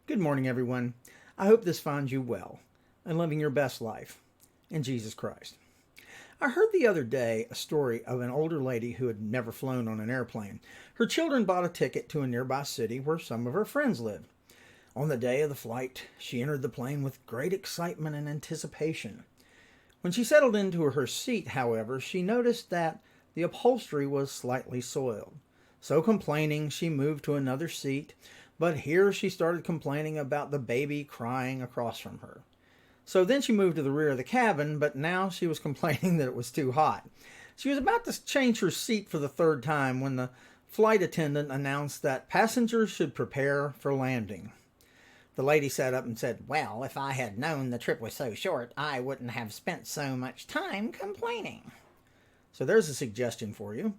Good morning, everyone. I hope this finds you well and living your best life in Jesus Christ. I heard the other day a story of an older lady who had never flown on an airplane. Her children bought a ticket to a nearby city where some of her friends lived. On the day of the flight, she entered the plane with great excitement and anticipation. When she settled into her seat, however, she noticed that the upholstery was slightly soiled. So complaining, she moved to another seat, but here she started complaining about the baby crying across from her. So then she moved to the rear of the cabin, but now she was complaining that it was too hot. She was about to change her seat for the third time when the flight attendant announced that passengers should prepare for landing. The lady sat up and said, "Well, if I had known the trip was so short, I wouldn't have spent so much time complaining." So there's a suggestion for you.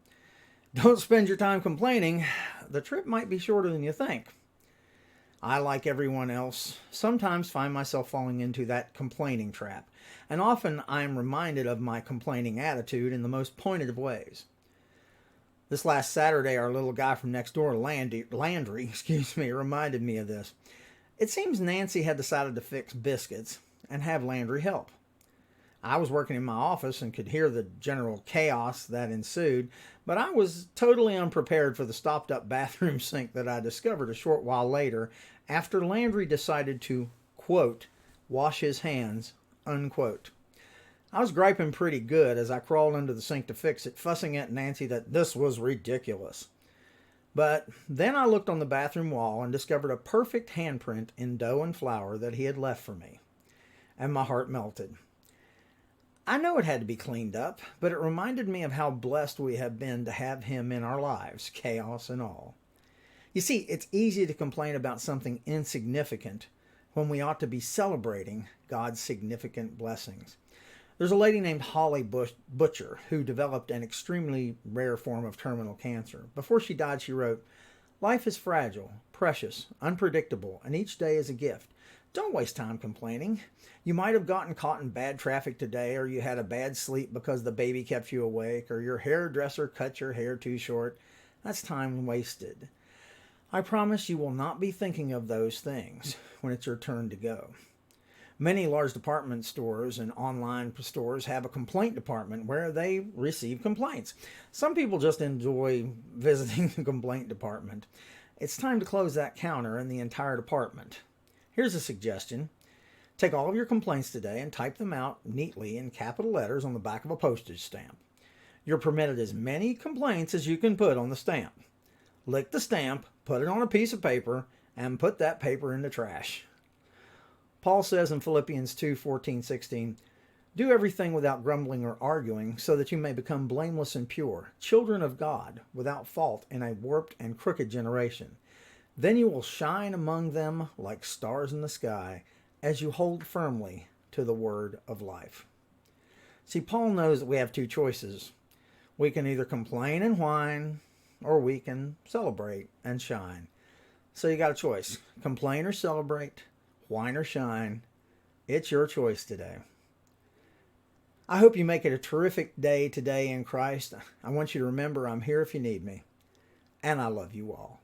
Don't spend your time complaining. The trip might be shorter than you think. I, like everyone else, sometimes find myself falling into that complaining trap, and often I am reminded of my complaining attitude in the most pointed of ways. This last Saturday, our little guy from next door, Landry, reminded me of this. It seems Nancy had decided to fix biscuits and have Landry help. I was working in my office and could hear the general chaos that ensued, but I was totally unprepared for the stopped up bathroom sink that I discovered a short while later after Landry decided to, quote, wash his hands, unquote. I was griping pretty good as I crawled under the sink to fix it, fussing at Nancy that this was ridiculous. But then I looked on the bathroom wall and discovered a perfect handprint in dough and flour that he had left for me, and my heart melted. I know it had to be cleaned up, but it reminded me of how blessed we have been to have him in our lives, chaos and all. You see, it's easy to complain about something insignificant when we ought to be celebrating God's significant blessings. There's a lady named Holly Butcher who developed an extremely rare form of terminal cancer. Before she died, she wrote, "Life is fragile, precious, unpredictable, and each day is a gift. Don't waste time complaining. You might have gotten caught in bad traffic today, or you had a bad sleep because the baby kept you awake, or your hairdresser cut your hair too short. That's time wasted. I promise you will not be thinking of those things when it's your turn to go." Many large department stores and online stores have a complaint department where they receive complaints. Some people just enjoy visiting the complaint department. It's time to close that counter and the entire department. Here's a suggestion. Take all of your complaints today and type them out neatly in capital letters on the back of a postage stamp. You're permitted as many complaints as you can put on the stamp. Lick the stamp, put it on a piece of paper, and put that paper in the trash. Paul says in Philippians 2:14-16, "Do everything without grumbling or arguing, so that you may become blameless and pure, children of God, without fault in a warped and crooked generation. Then you will shine among them like stars in the sky, as you hold firmly to the word of life." See, Paul knows that we have two choices. We can either complain and whine, or we can celebrate and shine. So you got a choice. Complain or celebrate, whine or shine. It's your choice today. I hope you make it a terrific day today in Christ. I want you to remember I'm here if you need me. And I love you all.